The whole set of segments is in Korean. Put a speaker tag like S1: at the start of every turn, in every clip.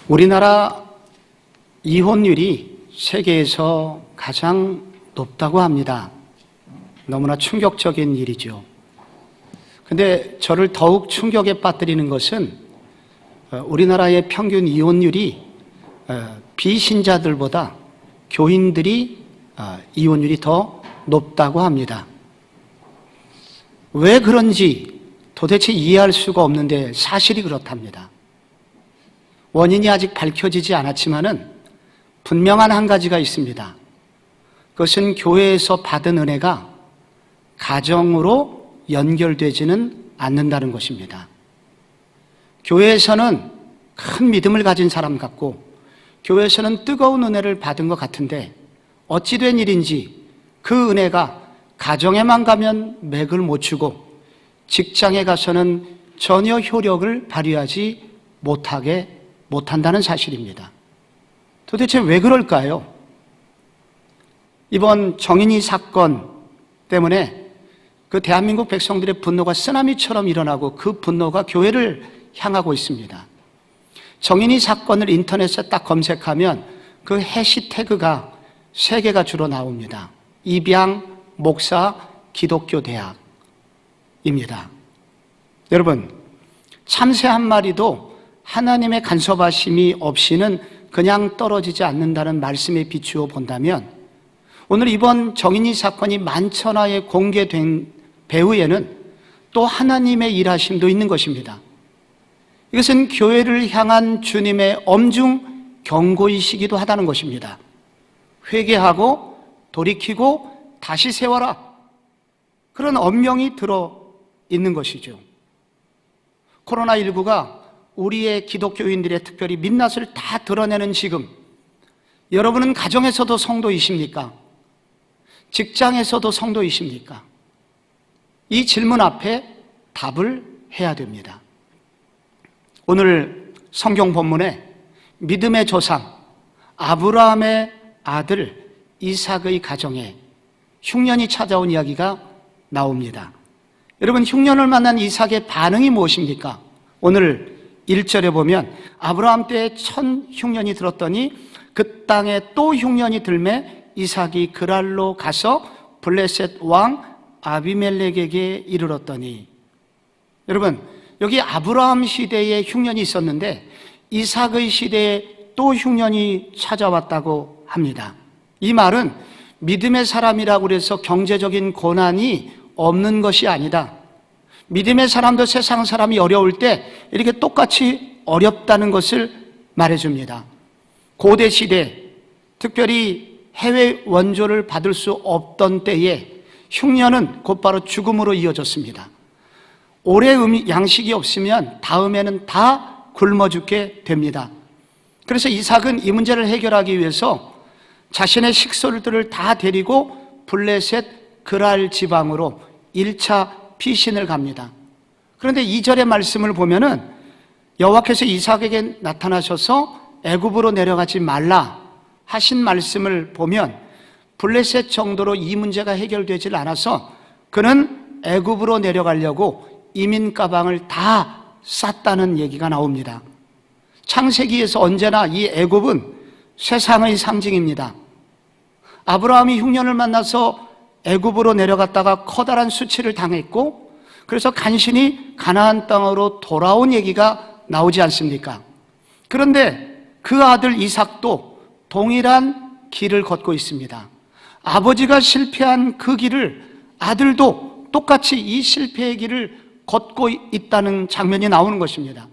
S1: 우리나라 이혼율이 세계에서 가장 높다고 합니다. 너무나 충격적인 일이죠. 근데 저를 더욱 충격에 빠뜨리는 것은 우리나라의 평균 이혼율이 비신자들보다 교인들이 이혼율이 더 높다고 합니다. 왜 그런지 도대체 이해할 수가 없는데 사실이 그렇답니다. 원인이 아직 밝혀지지 않았지만은 분명한 한 가지가 있습니다. 그것은 교회에서 받은 은혜가 가정으로 연결되지는 않는다는 것입니다. 교회에서는 큰 믿음을 가진 사람 같고 교회에서는 뜨거운 은혜를 받은 것 같은데 어찌 된 일인지 그 은혜가 가정에만 가면 맥을 못 추고 직장에 가서는 전혀 효력을 발휘하지 못한다는 사실입니다. 도대체 왜 그럴까요? 이번 정인이 사건 때문에 그 대한민국 백성들의 분노가 쓰나미처럼 일어나고 그 분노가 교회를 향하고 있습니다. 정인이 사건을 인터넷에 딱 검색하면 그 해시태그가 3개가 주로 나옵니다. 입양 목사 기독교 대학입니다. 여러분, 참새 한 마리도 하나님의 간섭하심이 없이는 그냥 떨어지지 않는다는 말씀에 비추어 본다면 오늘 이번 정인이 사건이 만천하에 공개된 배후에는 또 하나님의 일하심도 있는 것입니다. 이것은 교회를 향한 주님의 엄중 경고이시기도 하다는 것입니다. 회개하고 돌이키고 다시 세워라. 그런 엄명이 들어있는 것이죠. 코로나19가 우리의 기독교인들의 특별히 민낯을 다 드러내는 지금 여러분은 가정에서도 성도이십니까? 직장에서도 성도이십니까? 이 질문 앞에 답을 해야 됩니다. 오늘 성경 본문에 믿음의 조상 아브라함의 아들 이삭의 가정에 흉년이 찾아온 이야기가 나옵니다. 여러분, 흉년을 만난 이삭의 반응이 무엇입니까? 오늘 1절에 보면 아브라함 때에 첫 흉년이 들었더니 그 땅에 또 흉년이 들매 이삭이 그랄로 가서 블레셋 왕 아비멜렉에게 이르렀더니, 여러분, 여기 아브라함 시대에 흉년이 있었는데 이삭의 시대에 또 흉년이 찾아왔다고 합니다. 이 말은 믿음의 사람이라고 해서 경제적인 고난이 없는 것이 아니다. 믿음의 사람도 세상 사람이 어려울 때 이렇게 똑같이 어렵다는 것을 말해줍니다. 고대 시대, 특별히 해외 원조를 받을 수 없던 때에 흉년은 곧바로 죽음으로 이어졌습니다. 오래 양식이 없으면 다음에는 다 굶어 죽게 됩니다. 그래서 이삭은 이 문제를 해결하기 위해서 자신의 식솔들을 다 데리고 블레셋 그랄 지방으로 1차 피신을 갑니다. 그런데 2절의 말씀을 보면은 여호와께서 이삭에게 나타나셔서 애굽으로 내려가지 말라 하신 말씀을 보면 블레셋 정도로 이 문제가 해결되질 않아서 그는 애굽으로 내려가려고 이민 가방을 다 쌌다는 얘기가 나옵니다. 창세기에서 언제나 이 애굽은 세상의 상징입니다. 아브라함이 흉년을 만나서 애굽으로 내려갔다가 커다란 수치를 당했고 그래서 간신히 가나안 땅으로 돌아온 얘기가 나오지 않습니까? 그런데 그 아들 이삭도 동일한 길을 걷고 있습니다. 아버지가 실패한 그 길을 아들도 똑같이 이 실패의 길을 걷고 있다는 장면이 나오는 것입니다.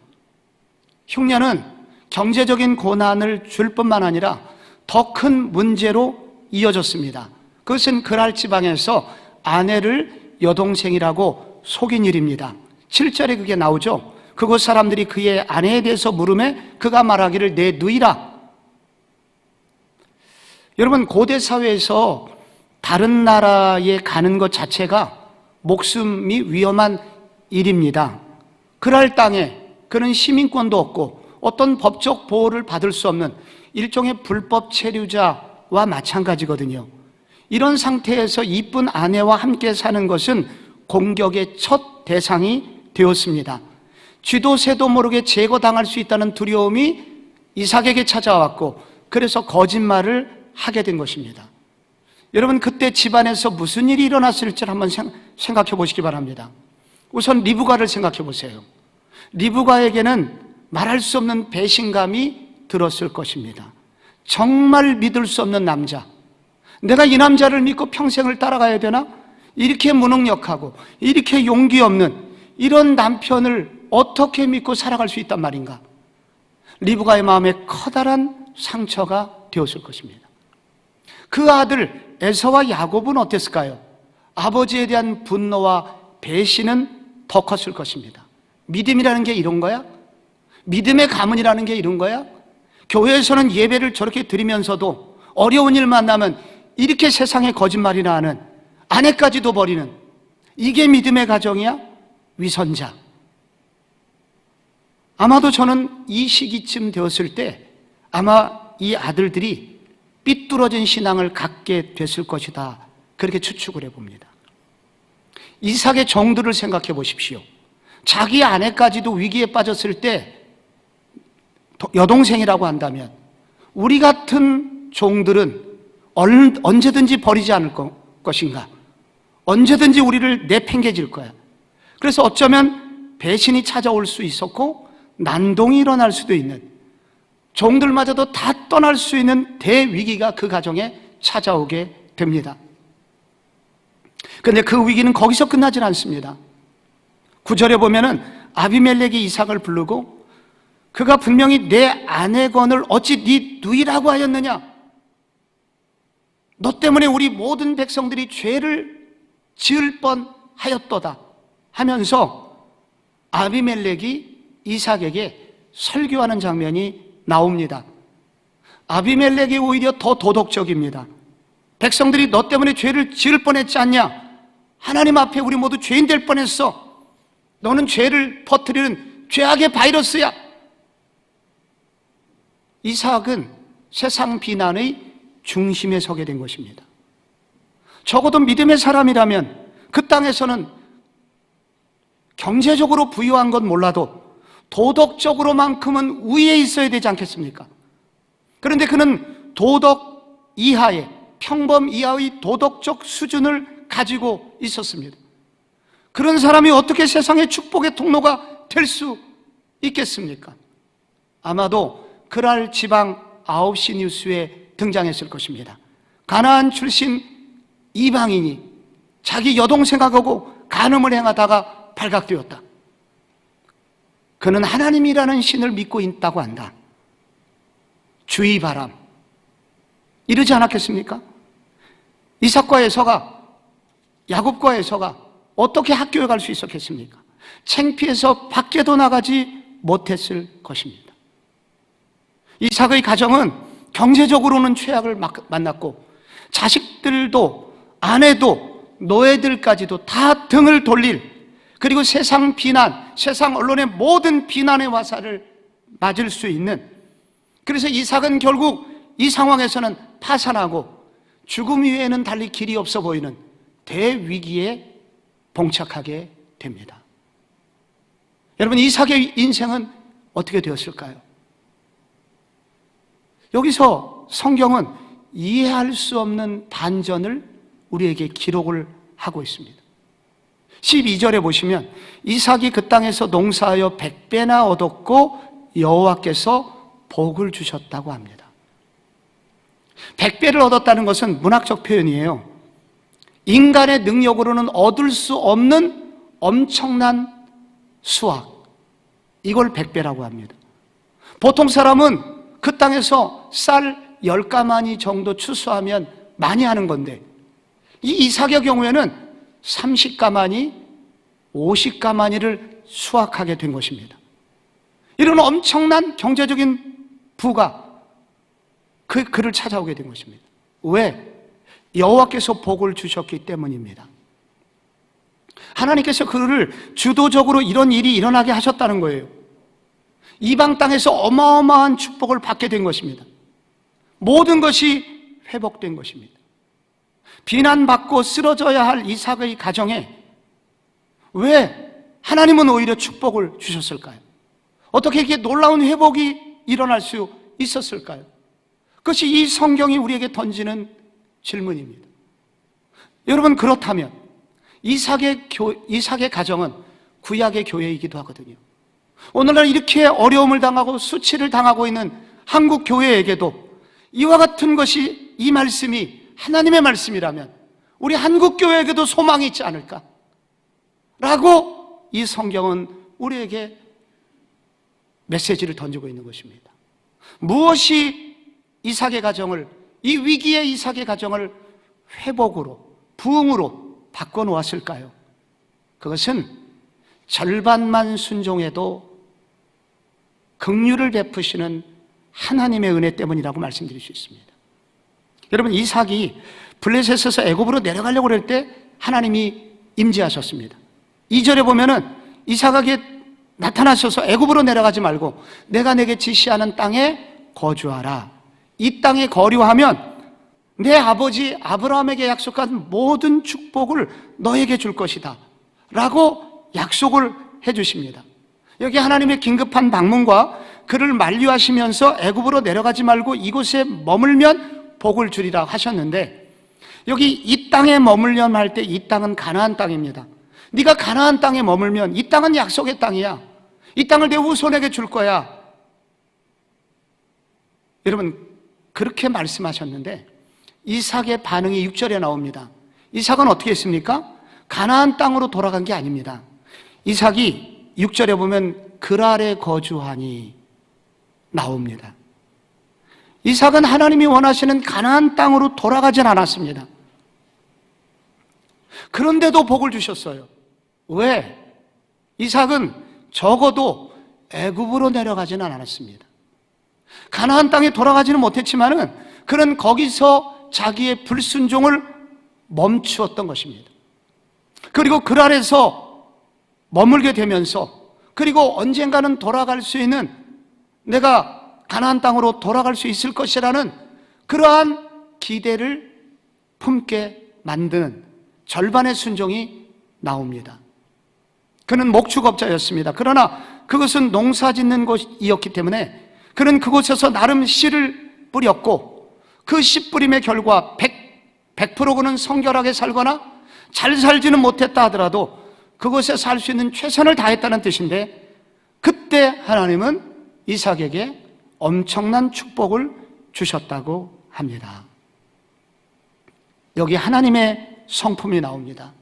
S1: 흉년은 경제적인 고난을 줄 뿐만 아니라 더 큰 문제로 이어졌습니다. 그것은 그랄 지방에서 아내를 여동생이라고 속인 일입니다. 7절에 그게 나오죠. 그곳 사람들이 그의 아내에 대해서 물으매 그가 말하기를 내 누이라. 여러분, 고대 사회에서 다른 나라에 가는 것 자체가 목숨이 위험한 일입니다. 그랄 땅에 그는 시민권도 없고 어떤 법적 보호를 받을 수 없는 일종의 불법 체류자와 마찬가지거든요. 이런 상태에서 이쁜 아내와 함께 사는 것은 공격의 첫 대상이 되었습니다. 쥐도 새도 모르게 제거당할 수 있다는 두려움이 이삭에게 찾아왔고 그래서 거짓말을 하게 된 것입니다. 여러분, 그때 집안에서 무슨 일이 일어났을지 한번 생각해 보시기 바랍니다. 우선 리브가를 생각해 보세요. 리브가에게는 말할 수 없는 배신감이 들었을 것입니다. 정말 믿을 수 없는 남자, 내가 이 남자를 믿고 평생을 따라가야 되나? 이렇게 무능력하고 이렇게 용기 없는 이런 남편을 어떻게 믿고 살아갈 수 있단 말인가? 리브가의 마음에 커다란 상처가 되었을 것입니다. 그 아들 에서와 야곱은 어땠을까요? 아버지에 대한 분노와 배신은 더 컸을 것입니다. 믿음이라는 게 이런 거야? 믿음의 가문이라는 게 이런 거야? 교회에서는 예배를 저렇게 드리면서도 어려운 일 만나면 이렇게 세상에 거짓말이나 하는, 아내까지도 버리는, 이게 믿음의 가정이야? 위선자. 아마도 저는 이 시기쯤 되었을 때 아마 이 아들들이 삐뚤어진 신앙을 갖게 됐을 것이다, 그렇게 추측을 해봅니다. 이삭의 정도를 생각해 보십시오. 자기 아내까지도 위기에 빠졌을 때 여동생이라고 한다면 우리 같은 종들은 언제든지 버리지 않을 것인가? 언제든지 우리를 내팽개칠 거야. 그래서 어쩌면 배신이 찾아올 수 있었고 난동이 일어날 수도 있는, 종들마저도 다 떠날 수 있는 대위기가 그 가정에 찾아오게 됩니다. 그런데 그 위기는 거기서 끝나질 않습니다. 9절에 보면은 아비멜렉이 이삭을 부르고 그가 분명히 내 아내건을 어찌 네 누이라고 하였느냐? 너 때문에 우리 모든 백성들이 죄를 지을 뻔하였도다 하면서 아비멜렉이 이삭에게 설교하는 장면이 나옵니다. 아비멜렉이 오히려 더 도덕적입니다. 백성들이 너 때문에 죄를 지을 뻔했지 않냐? 하나님 앞에 우리 모두 죄인 될 뻔했어. 너는 죄를 퍼뜨리는 죄악의 바이러스야. 이삭은 세상 비난의 중심에 서게 된 것입니다. 적어도 믿음의 사람이라면 그 땅에서는 경제적으로 부유한 건 몰라도 도덕적으로만큼은 우위에 있어야 되지 않겠습니까? 그런데 그는 도덕 이하의, 평범 이하의 도덕적 수준을 가지고 있었습니다. 그런 사람이 어떻게 세상의 축복의 통로가 될 수 있겠습니까? 아마도 그랄 지방 9시 뉴스에 등장했을 것입니다. 가나안 출신 이방인이 자기 여동생하고 간음을 행하다가 발각되었다. 그는 하나님이라는 신을 믿고 있다고 한다. 주의 바람. 이러지 않았겠습니까? 이삭과 에서가, 야곱과 에서가 어떻게 학교에 갈 수 있었겠습니까? 창피해서 밖에도 나가지 못했을 것입니다. 이삭의 가정은 경제적으로는 최악을 만났고 자식들도 아내도 노예들까지도 다 등을 돌릴, 그리고 세상 비난, 세상 언론의 모든 비난의 화살을 맞을 수 있는, 그래서 이삭은 결국 이 상황에서는 파산하고 죽음 이외에는 달리 길이 없어 보이는 대위기에 봉착하게 됩니다. 여러분, 이삭의 인생은 어떻게 되었을까요? 여기서 성경은 이해할 수 없는 반전을 우리에게 기록을 하고 있습니다. 12절에 보시면 이삭이 그 땅에서 농사하여 100배나 얻었고 여호와께서 복을 주셨다고 합니다. 100배를 얻었다는 것은 문학적 표현이에요. 인간의 능력으로는 얻을 수 없는 엄청난 수확, 이걸 100배라고 합니다. 보통 사람은 그 땅에서 쌀 10가마니 정도 추수하면 많이 하는 건데, 이 이삭의 경우에는 30가마니, 50가마니를 수확하게 된 것입니다. 이런 엄청난 경제적인 부가 그를 찾아오게 된 것입니다. 왜? 여호와께서 복을 주셨기 때문입니다. 하나님께서 그를 주도적으로 이런 일이 일어나게 하셨다는 거예요. 이방 땅에서 어마어마한 축복을 받게 된 것입니다. 모든 것이 회복된 것입니다. 비난받고 쓰러져야 할 이삭의 가정에 왜 하나님은 오히려 축복을 주셨을까요? 어떻게 이렇게 놀라운 회복이 일어날 수 있었을까요? 그것이 이 성경이 우리에게 던지는 질문입니다. 여러분, 그렇다면 이삭의 가정은 구약의 교회이기도 하거든요. 오늘날 이렇게 어려움을 당하고 수치를 당하고 있는 한국 교회에게도 이와 같은 것이, 이 말씀이 하나님의 말씀이라면 우리 한국 교회에게도 소망이 있지 않을까? 라고 이 성경은 우리에게 메시지를 던지고 있는 것입니다. 무엇이 이삭의 가정을, 이 위기의 이삭의 가정을 회복으로, 부흥으로 바꿔놓았을까요? 그것은 절반만 순종해도 긍휼을 베푸시는 하나님의 은혜 때문이라고 말씀드릴 수 있습니다. 여러분, 이삭이 블레셋에서 애굽으로 내려가려고 할 때 하나님이 임재하셨습니다. 2절에 보면은 이삭에게 나타나셔서 애굽으로 내려가지 말고 내가 내게 지시하는 땅에 거주하라. 이 땅에 거류하면 내 아버지 아브라함에게 약속한 모든 축복을 너에게 줄 것이다 라고 약속을 해주십니다. 여기 하나님의 긴급한 방문과 그를 만류하시면서 애굽으로 내려가지 말고 이곳에 머물면 복을 주리라 하셨는데, 여기 이 땅에 머물렴 할 때 이 땅은 가나안 땅입니다. 네가 가나안 땅에 머물면 이 땅은 약속의 땅이야. 이 땅을 내 후손에게 줄 거야. 여러분, 그렇게 말씀하셨는데 이삭의 반응이 6절에 나옵니다. 이삭은 어떻게 했습니까? 가나안 땅으로 돌아간 게 아닙니다. 이삭이 6절에 보면 그랄에 거주하니 나옵니다. 이삭은 하나님이 원하시는 가나안 땅으로 돌아가진 않았습니다. 그런데도 복을 주셨어요. 왜? 이삭은 적어도 애굽으로 내려가지는 않았습니다. 가나안 땅에 돌아가지는 못했지만은 그는 거기서 자기의 불순종을 멈추었던 것입니다. 그리고 그랄에서 머물게 되면서, 그리고 언젠가는 돌아갈 수 있는, 내가 가나안 땅으로 돌아갈 수 있을 것이라는 그러한 기대를 품게 만드는 절반의 순종이 나옵니다. 그는 목축업자였습니다. 그러나 그것은 농사 짓는 곳이었기 때문에 그는 그곳에서 나름 씨를 뿌렸고, 그 씨 뿌림의 결과 100% 그는 성결하게 살거나 잘 살지는 못했다 하더라도 그곳에 살 수 있는 최선을 다했다는 뜻인데, 그때 하나님은 이삭에게 엄청난 축복을 주셨다고 합니다. 여기 하나님의 성품이 나옵니다.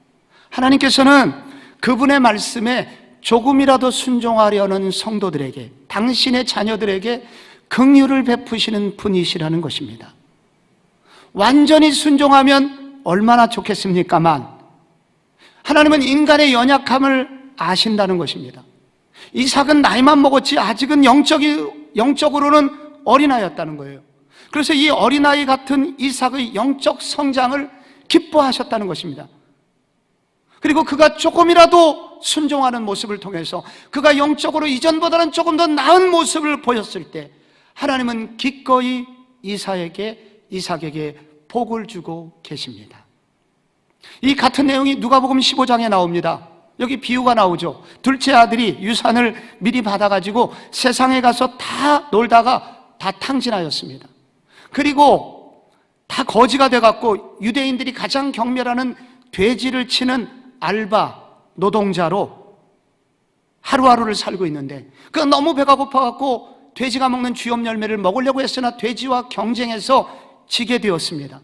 S1: 하나님께서는 그분의 말씀에 조금이라도 순종하려는 성도들에게, 당신의 자녀들에게 긍휼을 베푸시는 분이시라는 것입니다. 완전히 순종하면 얼마나 좋겠습니까만 하나님은 인간의 연약함을 아신다는 것입니다. 이삭은 나이만 먹었지 아직은 영적으로는 어린아이였다는 거예요. 그래서 이 어린아이 같은 이삭의 영적 성장을 기뻐하셨다는 것입니다. 그리고 그가 조금이라도 순종하는 모습을 통해서 그가 영적으로 이전보다는 조금 더 나은 모습을 보였을 때 하나님은 기꺼이 이삭에게 복을 주고 계십니다. 이 같은 내용이 누가복음 15장에 나옵니다. 여기 비유가 나오죠. 둘째 아들이 유산을 미리 받아가지고 세상에 가서 다 놀다가 다 탕진하였습니다. 그리고 다 거지가 돼갖고 유대인들이 가장 경멸하는 돼지를 치는 알바 노동자로 하루하루를 살고 있는데, 그가 너무 배가 고파갖고 돼지가 먹는 쥐염 열매를 먹으려고 했으나 돼지와 경쟁해서 지게 되었습니다.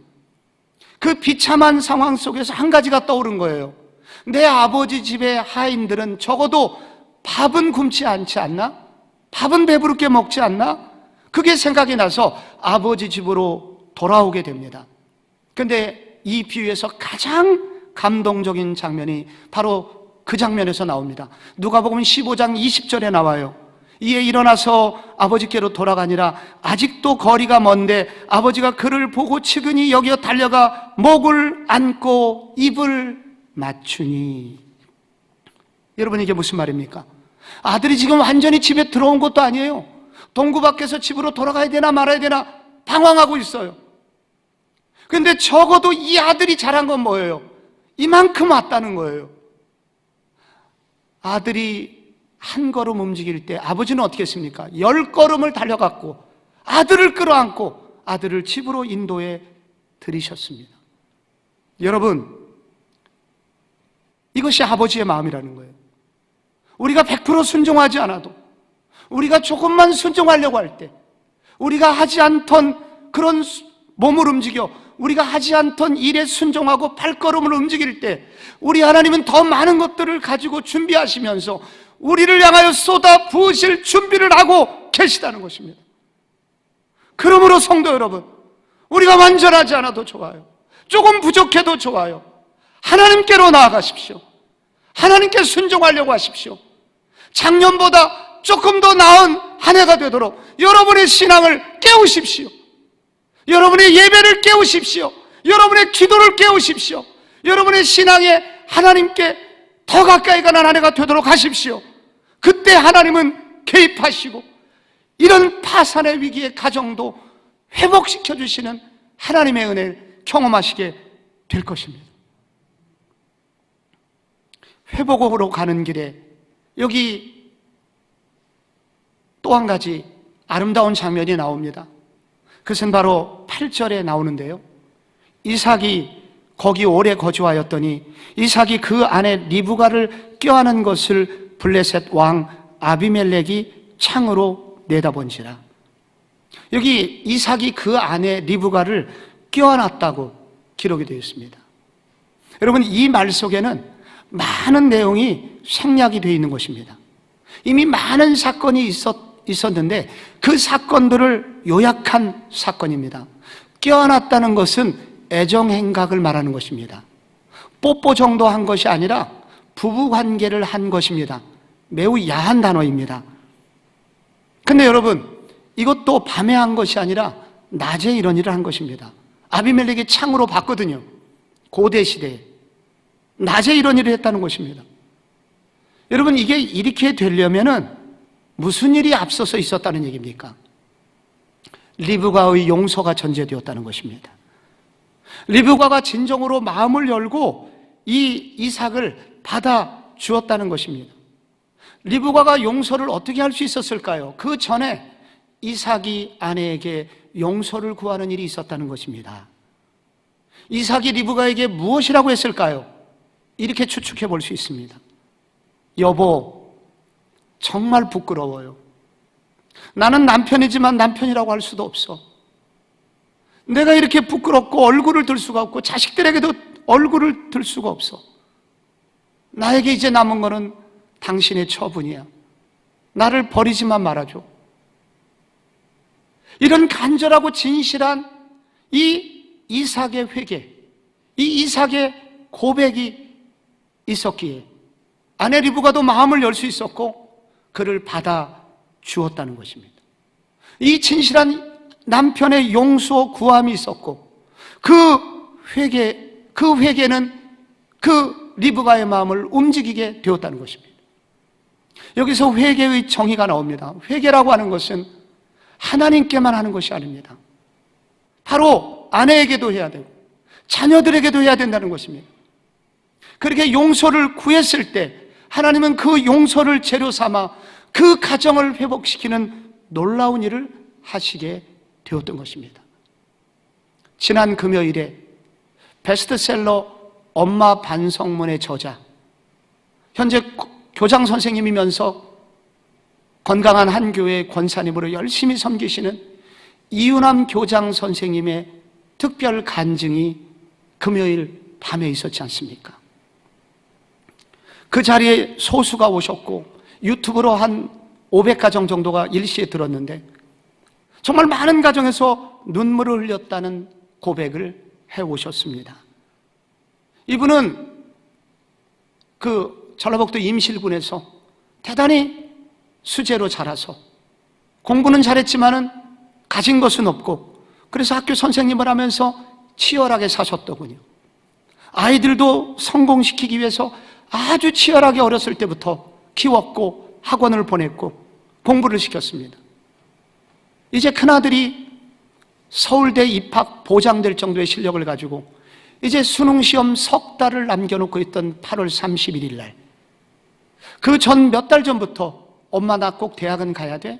S1: 그 비참한 상황 속에서 한 가지가 떠오른 거예요. 내 아버지 집의 하인들은 적어도 밥은 굶지 않지 않나? 밥은 배부르게 먹지 않나? 그게 생각이 나서 아버지 집으로 돌아오게 됩니다. 그런데 이 비유에서 가장 감동적인 장면이 바로 그 장면에서 나옵니다. 누가복음 15장 20절에 나와요. 이에 일어나서 아버지께로 돌아가니라. 아직도 거리가 먼데 아버지가 그를 보고 측은히 여겨 달려가 목을 안고 입을 맞추니. 여러분, 이게 무슨 말입니까? 아들이 지금 완전히 집에 들어온 것도 아니에요. 동구 밖에서 집으로 돌아가야 되나 말아야 되나 방황하고 있어요. 그런데 적어도 이 아들이 잘한 건 뭐예요? 이만큼 왔다는 거예요. 아들이 한 걸음 움직일 때 아버지는 어떻게 했습니까? 10걸음을 달려갔고 아들을 끌어안고 아들을 집으로 인도해 들이셨습니다. 여러분, 이것이 아버지의 마음이라는 거예요. 우리가 100% 순종하지 않아도, 우리가 조금만 순종하려고 할 때, 우리가 하지 않던 그런 몸을 움직여, 우리가 하지 않던 일에 순종하고 발걸음을 움직일 때, 우리 하나님은 더 많은 것들을 가지고 준비하시면서 우리를 향하여 쏟아 부으실 준비를 하고 계시다는 것입니다. 그러므로 성도 여러분, 우리가 완전하지 않아도 좋아요. 조금 부족해도 좋아요. 하나님께로 나아가십시오. 하나님께 순종하려고 하십시오. 작년보다 조금 더 나은 한 해가 되도록 여러분의 신앙을 깨우십시오. 여러분의 예배를 깨우십시오. 여러분의 기도를 깨우십시오. 여러분의 신앙에 하나님께 더 가까이 가는 한 해가 되도록 하십시오. 그때 하나님은 개입하시고 이런 파산의 위기의 가정도 회복시켜 주시는 하나님의 은혜를 경험하시게 될 것입니다. 회복으로 가는 길에 여기 또 한 가지 아름다운 장면이 나옵니다. 그것은 바로 8절에 나오는데요. 이삭이 거기 오래 거주하였더니 이삭이 그 아내 리브가를 껴안은 것을 블레셋 왕 아비멜렉이 창으로 내다본지라. 여기 이삭이 그 아내 리브가를 껴안았다고 기록이 되어 있습니다. 여러분, 이 말 속에는 많은 내용이 생략이 되어 있는 것입니다. 이미 많은 사건이 있었는데 그 사건들을 요약한 사건입니다. 껴안았다는 것은 애정행각을 말하는 것입니다. 뽀뽀 정도 한 것이 아니라 부부관계를 한 것입니다. 매우 야한 단어입니다. 근데 여러분, 이것도 밤에 한 것이 아니라 낮에 이런 일을 한 것입니다. 아비멜렉이 창으로 봤거든요. 고대 시대에 낮에 이런 일을 했다는 것입니다. 여러분, 이게 이렇게 되려면은 무슨 일이 앞서서 있었다는 얘기입니까? 리브가의 용서가 전제되었다는 것입니다. 리브가가 진정으로 마음을 열고 이 이삭을 받아 주었다는 것입니다. 리브가가 용서를 어떻게 할 수 있었을까요? 그 전에 이삭이 아내에게 용서를 구하는 일이 있었다는 것입니다. 이삭이 리브가에게 무엇이라고 했을까요? 이렇게 추측해 볼 수 있습니다. 여보, 정말 부끄러워요. 나는 남편이지만 남편이라고 할 수도 없어. 내가 이렇게 부끄럽고 얼굴을 들 수가 없고 자식들에게도 얼굴을 들 수가 없어. 나에게 이제 남은 거는 당신의 처분이야. 나를 버리지만 말아줘. 이런 간절하고 진실한 이 이삭의 회개, 이 이삭의 고백이 있었기에 아내 리브가도 마음을 열 수 있었고 그를 받아 주었다는 것입니다. 이 진실한 남편의 용서 구함이 있었고 그 회개는 그 리브가의 마음을 움직이게 되었다는 것입니다. 여기서 회개의 정의가 나옵니다. 회개라고 하는 것은 하나님께만 하는 것이 아닙니다. 바로 아내에게도 해야 되고 자녀들에게도 해야 된다는 것입니다. 그렇게 용서를 구했을 때 하나님은 그 용서를 재료 삼아 그 가정을 회복시키는 놀라운 일을 하시게 되었던 것입니다. 지난 금요일에 베스트셀러 엄마 반성문의 저자, 현재 교장 선생님이면서 건강한 한 교회의 권사님으로 열심히 섬기시는 이윤남 교장 선생님의 특별 간증이 금요일 밤에 있었지 않습니까? 그 자리에 소수가 오셨고 유튜브로 한 500가정 정도가 일시에 들었는데 정말 많은 가정에서 눈물을 흘렸다는 고백을 해오셨습니다. 이분은 그 전라북도 임실군에서 대단히 수재로 자라서 공부는 잘했지만은 가진 것은 없고 그래서 학교 선생님을 하면서 치열하게 사셨더군요. 아이들도 성공시키기 위해서 아주 치열하게 어렸을 때부터 키웠고 학원을 보냈고 공부를 시켰습니다. 이제 큰아들이 서울대 입학 보장될 정도의 실력을 가지고 이제 수능시험 석 달을 남겨놓고 있던 8월 31일 날 그 전 몇 달 전부터 엄마 나 꼭 대학은 가야 돼?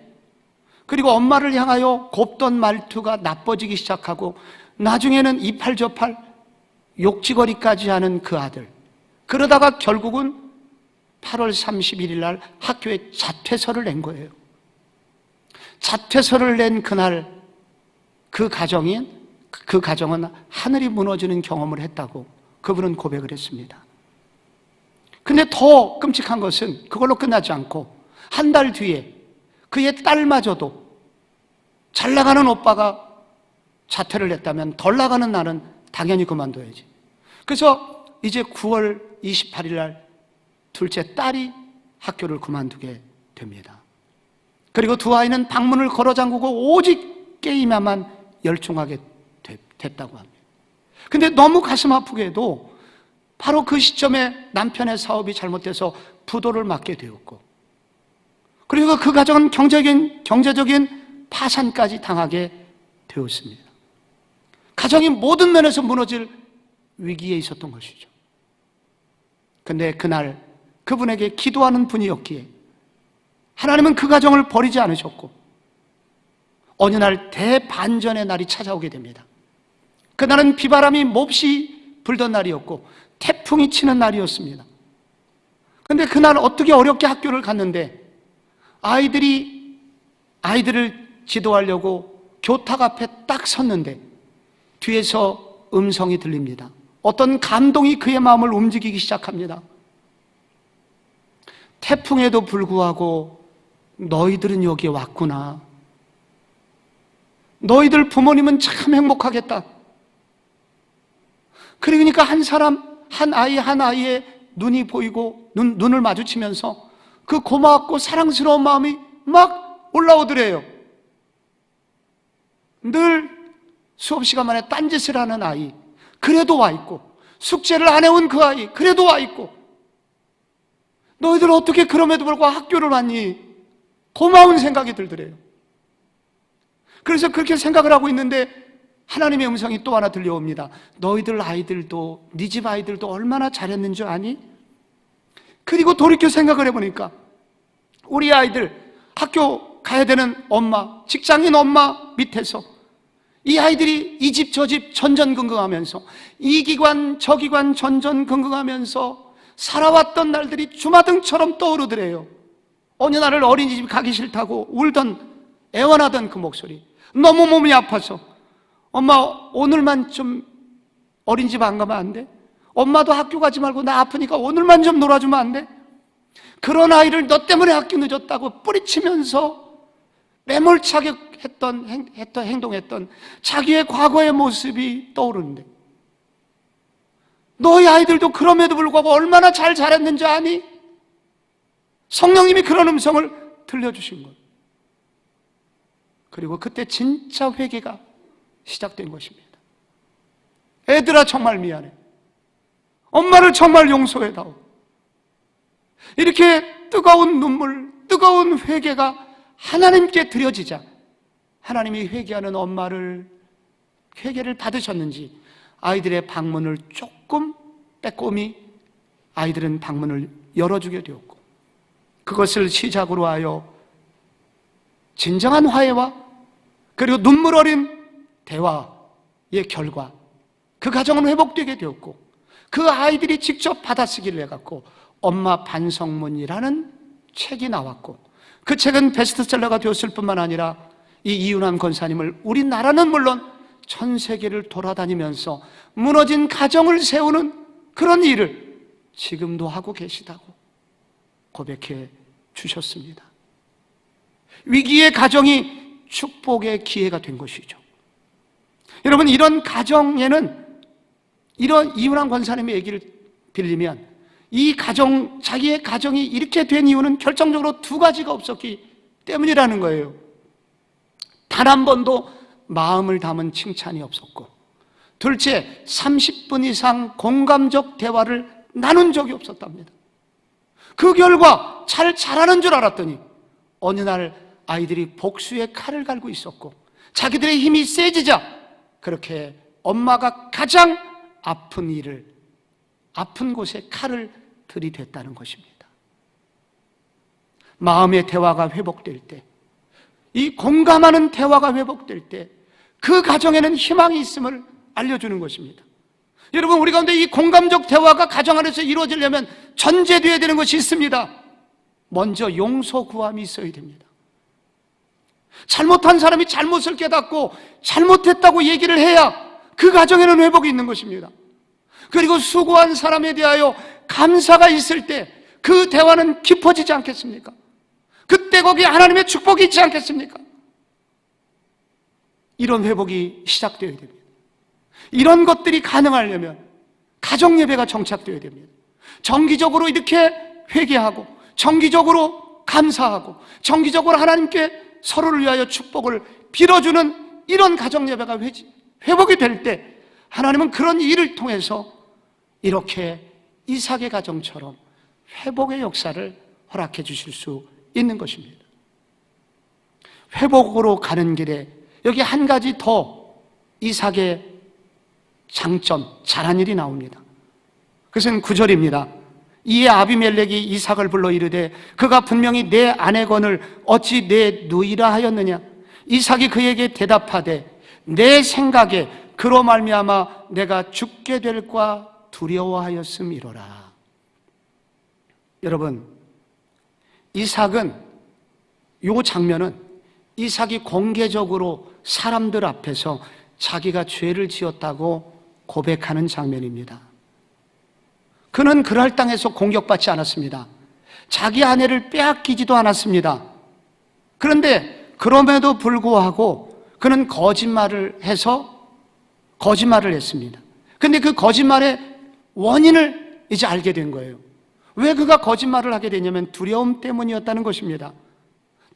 S1: 그리고 엄마를 향하여 곱던 말투가 나빠지기 시작하고 나중에는 이팔저팔 욕지거리까지 하는 그 아들. 그러다가 결국은 8월 31일 날 학교에 자퇴서를 낸 거예요. 자퇴서를 낸 그날 그 가정은 하늘이 무너지는 경험을 했다고 그분은 고백을 했습니다. 근데 더 끔찍한 것은 그걸로 끝나지 않고 한 달 뒤에 그의 딸마저도 잘 나가는 오빠가 자퇴를 했다면 덜 나가는 나는 당연히 그만둬야지. 그래서 이제 9월 28일 날 둘째 딸이 학교를 그만두게 됩니다. 그리고 두 아이는 방문을 걸어 잠그고 오직 게임에만 열중하게 됐다고 합니다. 근데 너무 가슴 아프게도 바로 그 시점에 남편의 사업이 잘못돼서 부도를 맞게 되었고, 그리고 그 가정은 경제적인 파산까지 당하게 되었습니다. 가정이 모든 면에서 무너질 위기에 있었던 것이죠. 근데 그날 그분에게 기도하는 분이었기에 하나님은 그 가정을 버리지 않으셨고 어느 날 대반전의 날이 찾아오게 됩니다. 그날은 비바람이 몹시 불던 날이었고 태풍이 치는 날이었습니다. 근데 그날 어떻게 어렵게 학교를 갔는데 아이들을 지도하려고 교탁 앞에 딱 섰는데 뒤에서 음성이 들립니다. 어떤 감동이 그의 마음을 움직이기 시작합니다. 태풍에도 불구하고 너희들은 여기에 왔구나. 너희들 부모님은 참 행복하겠다. 그러니까 한 아이의 눈이 보이고 눈을 마주치면서 그 고맙고 사랑스러운 마음이 막 올라오더래요. 늘 수업 시간 만에 딴짓을 하는 아이, 그래도 와 있고, 숙제를 안 해온 그 아이, 그래도 와 있고, 너희들 어떻게 그럼에도 불구하고 학교를 왔니? 고마운 생각이 들더래요. 그래서 그렇게 생각을 하고 있는데 하나님의 음성이 또 하나 들려옵니다. 너희들 아이들도, 네 집 아이들도 얼마나 잘했는 줄 아니? 그리고 돌이켜 생각을 해보니까 우리 아이들 학교 가야 되는 엄마, 직장인 엄마 밑에서 이 아이들이 이 집 저 집 전전긍긍하면서 이 기관 저 기관 전전긍긍하면서 살아왔던 날들이 주마등처럼 떠오르더래요. 어느 날을 어린이집 가기 싫다고 울던 애원하던 그 목소리, 너무 몸이 아파서 엄마 오늘만 좀 어린이집 안 가면 안 돼? 엄마도 학교 가지 말고 나 아프니까 오늘만 좀 놀아주면 안 돼? 그런 아이를 너 때문에 학교 늦었다고 뿌리치면서 매몰차게 행동했던 자기의 과거의 모습이 떠오르는데 너희 아이들도 그럼에도 불구하고 얼마나 잘 자랐는지 아니? 성령님이 그런 음성을 들려주신 거예요. 그리고 그때 진짜 회개가 시작된 것입니다. 애들아 정말 미안해. 엄마를 정말 용서해다오. 이렇게 뜨거운 눈물, 뜨거운 회개가 하나님께 드려지자 하나님이 회개하는 엄마를 회개를 받으셨는지 아이들의 방문을 조금 빼꼼히 아이들은 방문을 열어주게 되었고 그것을 시작으로 하여 진정한 화해와 그리고 눈물 어린 대화의 결과 그 가정은 회복되게 되었고 그 아이들이 직접 받아쓰기를 해갖고 엄마 반성문이라는 책이 나왔고 그 책은 베스트셀러가 되었을 뿐만 아니라 이 이윤환 권사님을 우리나라는 물론 전 세계를 돌아다니면서 무너진 가정을 세우는 그런 일을 지금도 하고 계시다고 고백해 주셨습니다. 위기의 가정이 축복의 기회가 된 것이죠. 여러분, 이런 가정에는 이런 이윤환 권사님의 얘기를 빌리면 이 가정, 자기의 가정이 이렇게 된 이유는 결정적으로 두 가지가 없었기 때문이라는 거예요. 단 한 번도 마음을 담은 칭찬이 없었고, 둘째, 30분 이상 공감적 대화를 나눈 적이 없었답니다. 그 결과 잘 자라는 줄 알았더니 어느 날 아이들이 복수의 칼을 갈고 있었고 자기들의 힘이 세지자 그렇게 엄마가 가장 아픈 곳에 칼을 들이댔다는 것입니다. 마음의 대화가 회복될 때 이 공감하는 대화가 회복될 때 그 가정에는 희망이 있음을 알려주는 것입니다. 여러분, 우리 가운데 이 공감적 대화가 가정 안에서 이루어지려면 전제되어야 되는 것이 있습니다. 먼저 용서 구함이 있어야 됩니다. 잘못한 사람이 잘못을 깨닫고 잘못했다고 얘기를 해야 그 가정에는 회복이 있는 것입니다. 그리고 수고한 사람에 대하여 감사가 있을 때 그 대화는 깊어지지 않겠습니까? 그때 거기에 하나님의 축복이 있지 않겠습니까? 이런 회복이 시작되어야 됩니다. 이런 것들이 가능하려면 가정예배가 정착되어야 됩니다. 정기적으로 이렇게 회개하고 정기적으로 감사하고 정기적으로 하나님께 서로를 위하여 축복을 빌어주는 이런 가정예배가 회복이 될 때 하나님은 그런 일을 통해서 이렇게 이삭의 가정처럼 회복의 역사를 허락해 주실 수 있는 것입니다. 회복으로 가는 길에 여기 한 가지 더 이삭의 장점, 잘한 일이 나옵니다. 그것은 9절입니다. 이에 아비멜렉이 이삭을 불러 이르되 그가 분명히 내 아내건을 어찌 내 누이라 하였느냐? 이삭이 그에게 대답하되 내 생각에 그로 말미암아 내가 죽게 될까 두려워하였음이로라. 여러분, 이삭은, 이 장면은 이삭이 공개적으로 사람들 앞에서 자기가 죄를 지었다고 고백하는 장면입니다. 그는 그랄 땅에서 공격받지 않았습니다. 자기 아내를 빼앗기지도 않았습니다. 그런데 그럼에도 불구하고 그는 거짓말을 했습니다. 그런데 그 거짓말의 원인을 이제 알게 된 거예요. 왜 그가 거짓말을 하게 되냐면 두려움 때문이었다는 것입니다.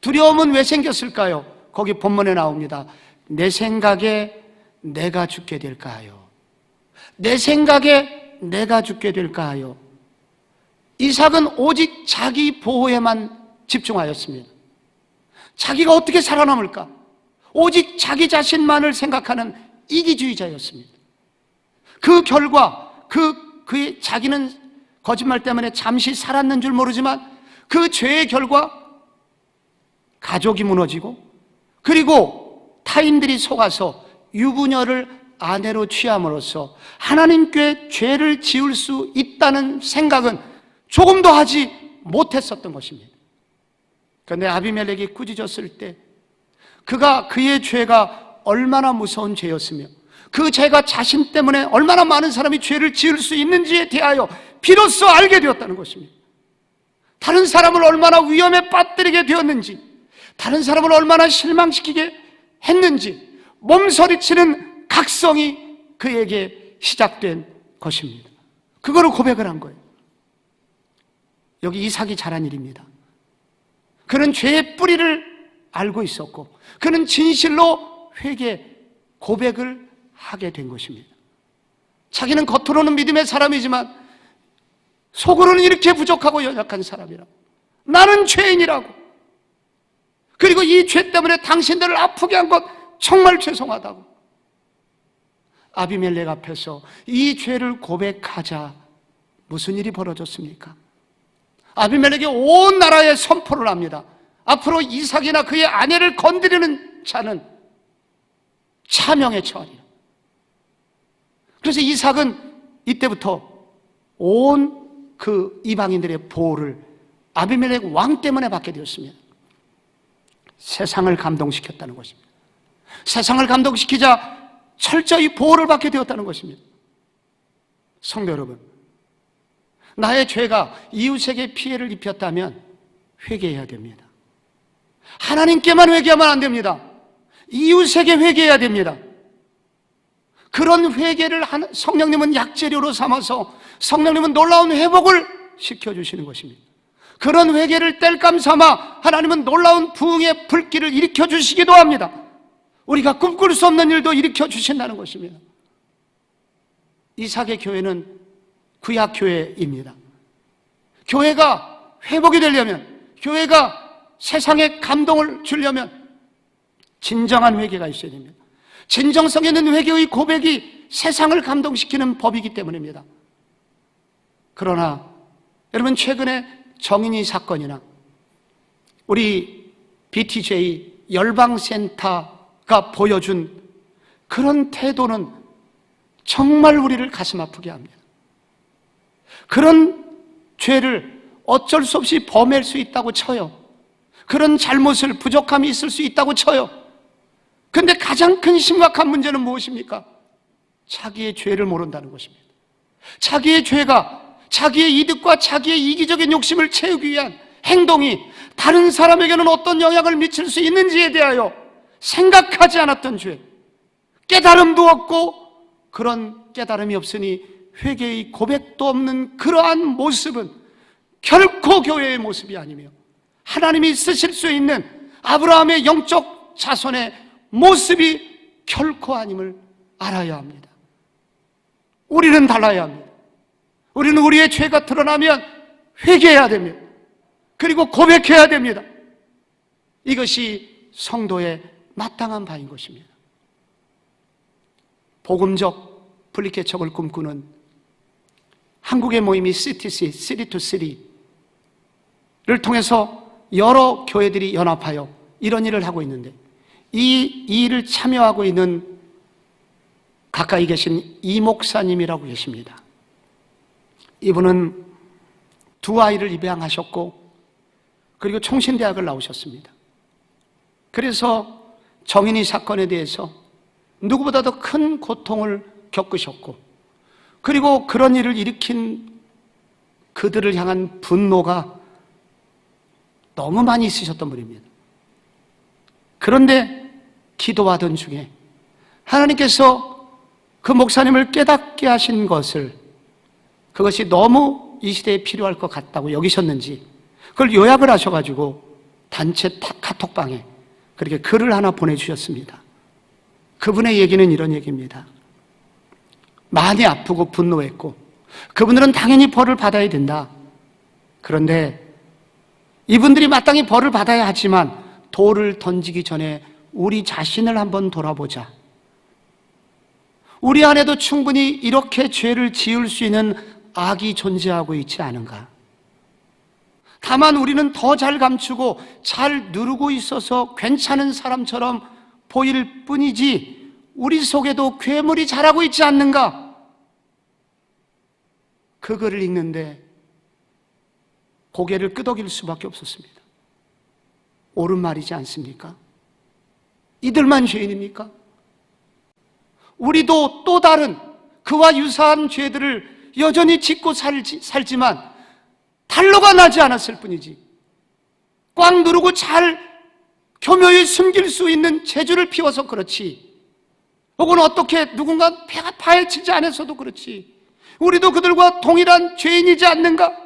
S1: 두려움은 왜 생겼을까요? 거기 본문에 나옵니다. 내 생각에 내가 죽게 될까 하여. 내 생각에 내가 죽게 될까 하여. 이삭은 오직 자기 보호에만 집중하였습니다. 자기가 어떻게 살아남을까? 오직 자기 자신만을 생각하는 이기주의자였습니다. 그 결과 그의 자기는 거짓말 때문에 잠시 살았는 줄 모르지만 그 죄의 결과 가족이 무너지고 그리고 타인들이 속아서 유부녀를 아내로 취함으로써 하나님께 죄를 지을 수 있다는 생각은 조금도 하지 못했었던 것입니다. 그런데 아비멜렉이 꾸짖었을 때 그의 죄가 얼마나 무서운 죄였으며 그 죄가 자신 때문에 얼마나 많은 사람이 죄를 지을 수 있는지에 대하여 비로소 알게 되었다는 것입니다. 다른 사람을 얼마나 위험에 빠뜨리게 되었는지, 다른 사람을 얼마나 실망시키게 했는지 몸서리치는 각성이 그에게 시작된 것입니다. 그거를 고백을 한 거예요. 여기 이삭이 잘한 일입니다. 그는 죄의 뿌리를 알고 있었고 그는 진실로 회개, 고백을 하게 된 것입니다. 자기는 겉으로는 믿음의 사람이지만 속으로는 이렇게 부족하고 연약한 사람이라고, 나는 죄인이라고, 그리고 이 죄 때문에 당신들을 아프게 한 것 정말 죄송하다고 아비멜렉 앞에서 이 죄를 고백하자 무슨 일이 벌어졌습니까? 아비멜렉이 온 나라에 선포를 합니다. 앞으로 이삭이나 그의 아내를 건드리는 자는 차명에 처하리라. 그래서 이삭은 이때부터 온 그 이방인들의 보호를 아비멜렉 왕 때문에 받게 되었습니다. 세상을 감동시켰다는 것입니다. 세상을 감동시키자 철저히 보호를 받게 되었다는 것입니다. 성도 여러분, 나의 죄가 이웃에게 피해를 입혔다면 회개해야 됩니다. 하나님께만 회개하면 안 됩니다. 이웃에게 회개해야 됩니다. 그런 회개를 성령님은 약재료로 삼아서 성령님은 놀라운 회복을 시켜주시는 것입니다. 그런 회개를 땔감 삼아 하나님은 놀라운 부흥의 불길을 일으켜 주시기도 합니다. 우리가 꿈꿀 수 없는 일도 일으켜 주신다는 것입니다. 이삭의 교회는 구약교회입니다. 교회가 회복이 되려면, 교회가 세상에 감동을 주려면 진정한 회개가 있어야 됩니다. 진정성 있는 회개의 고백이 세상을 감동시키는 법이기 때문입니다. 그러나 여러분, 최근에 정인이 사건이나 우리 BTJ 열방센터가 보여준 그런 태도는 정말 우리를 가슴 아프게 합니다. 그런 죄를 어쩔 수 없이 범할 수 있다고 쳐요. 그런 잘못을, 부족함이 있을 수 있다고 쳐요. 근데 가장 큰 심각한 문제는 무엇입니까? 자기의 죄를 모른다는 것입니다. 자기의 죄가 자기의 이득과 자기의 이기적인 욕심을 채우기 위한 행동이 다른 사람에게는 어떤 영향을 미칠 수 있는지에 대하여 생각하지 않았던 죄, 깨달음도 없고 그런 깨달음이 없으니 회개의 고백도 없는 그러한 모습은 결코 교회의 모습이 아니며 하나님이 쓰실 수 있는 아브라함의 영적 자손의 모습이 결코 아님을 알아야 합니다. 우리는 달라야 합니다. 우리는 우리의 죄가 드러나면 회개해야 됩니다. 그리고 고백해야 됩니다. 이것이 성도의 마땅한 바인 것입니다. 복음적 분리개척을 꿈꾸는 한국의 모임이 CTC, City to City를 통해서 여러 교회들이 연합하여 이런 일을 하고 있는데 이 일을 참여하고 있는 가까이 계신 이 목사님이라고 계십니다. 이분은 두 아이를 입양하셨고 그리고 총신대학을 나오셨습니다. 그래서 정인이 사건에 대해서 누구보다도 큰 고통을 겪으셨고 그리고 그런 일을 일으킨 그들을 향한 분노가 너무 많이 있으셨던 분입니다. 그런데 기도하던 중에 하나님께서 그 목사님을 깨닫게 하신 것을 그것이 너무 이 시대에 필요할 것 같다고 여기셨는지 그걸 요약을 하셔가지고 단체 카톡방에 그렇게 글을 하나 보내주셨습니다. 그분의 얘기는 이런 얘기입니다. 많이 아프고 분노했고 그분들은 당연히 벌을 받아야 된다. 그런데 이분들이 마땅히 벌을 받아야 하지만 돌을 던지기 전에 우리 자신을 한번 돌아보자. 우리 안에도 충분히 이렇게 죄를 지을 수 있는 악이 존재하고 있지 않은가? 다만 우리는 더 잘 감추고 잘 누르고 있어서 괜찮은 사람처럼 보일 뿐이지 우리 속에도 괴물이 자라고 있지 않는가? 그 글을 읽는데 고개를 끄덕일 수밖에 없었습니다. 옳은 말이지 않습니까? 이들만 죄인입니까? 우리도 또 다른 그와 유사한 죄들을 여전히 짓고 살지만 단로가 나지 않았을 뿐이지 꽉 누르고 잘 교묘히 숨길 수 있는 재주를 피워서 그렇지 혹은 어떻게 누군가 파헤치지 않았어도 그렇지 우리도 그들과 동일한 죄인이지 않는가?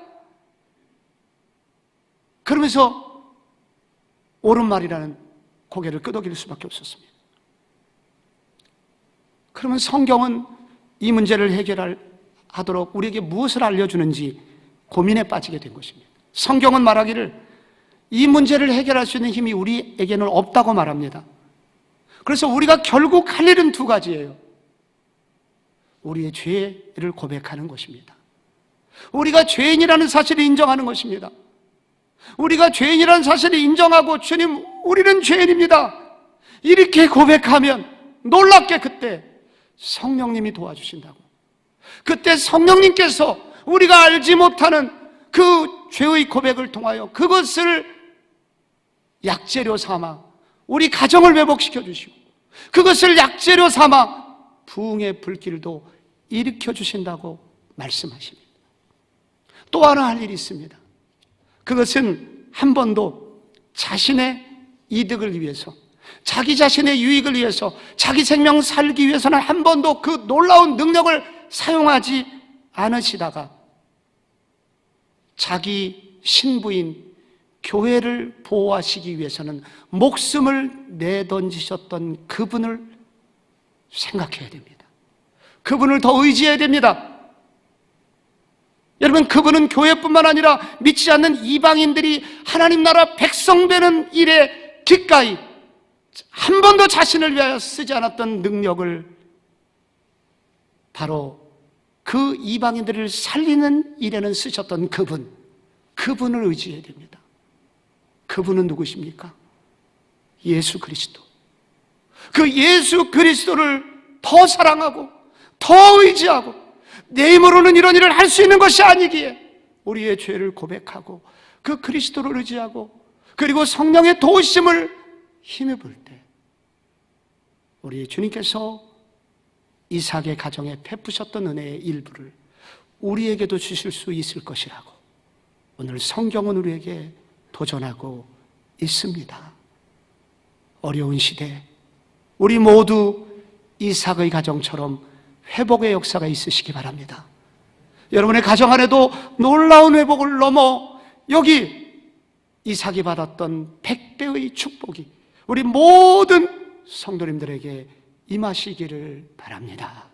S1: 그러면서 옳은 말이라는 고개를 끄덕일 수밖에 없었습니다. 그러면 성경은 이 문제를 해결하도록 우리에게 무엇을 알려주는지 고민에 빠지게 된 것입니다. 성경은 말하기를 이 문제를 해결할 수 있는 힘이 우리에게는 없다고 말합니다. 그래서 우리가 결국 할 일은 두 가지예요. 우리의 죄를 고백하는 것입니다. 우리가 죄인이라는 사실을 인정하는 것입니다. 우리가 죄인이라는 사실을 인정하고 주님 우리는 죄인입니다 이렇게 고백하면 놀랍게 그때 성령님이 도와주신다고. 그때 성령님께서 우리가 알지 못하는 그 죄의 고백을 통하여 그것을 약재료 삼아 우리 가정을 회복시켜 주시고 그것을 약재료 삼아 부흥의 불길도 일으켜 주신다고 말씀하십니다. 또 하나 할 일이 있습니다. 그것은 한 번도 자신의 이득을 위해서 자기 자신의 유익을 위해서 자기 생명 살기 위해서는 한 번도 그 놀라운 능력을 사용하지 않으시다가 자기 신부인 교회를 보호하시기 위해서는 목숨을 내던지셨던 그분을 생각해야 됩니다. 그분을 더 의지해야 됩니다. 여러분, 그분은 교회뿐만 아니라 믿지 않는 이방인들이 하나님 나라 백성 되는 일에 기꺼이 한 번도 자신을 위하여 쓰지 않았던 능력을 바로 그 이방인들을 살리는 일에는 쓰셨던 그분을 의지해야 됩니다. 그분은 누구십니까? 예수 그리스도. 그 예수 그리스도를 더 사랑하고 더 의지하고 내 힘으로는 이런 일을 할 수 있는 것이 아니기에 우리의 죄를 고백하고 그 그리스도를 의지하고 그리고 성령의 도우심을 힘입을 때 우리 주님께서 이삭의 가정에 베푸셨던 은혜의 일부를 우리에게도 주실 수 있을 것이라고 오늘 성경은 우리에게 도전하고 있습니다. 어려운 시대 우리 모두 이삭의 가정처럼 회복의 역사가 있으시기 바랍니다. 여러분의 가정 안에도 놀라운 회복을 넘어 여기 이삭이 받았던 100배의 축복이 우리 모든 성도님들에게 임하시기를 바랍니다.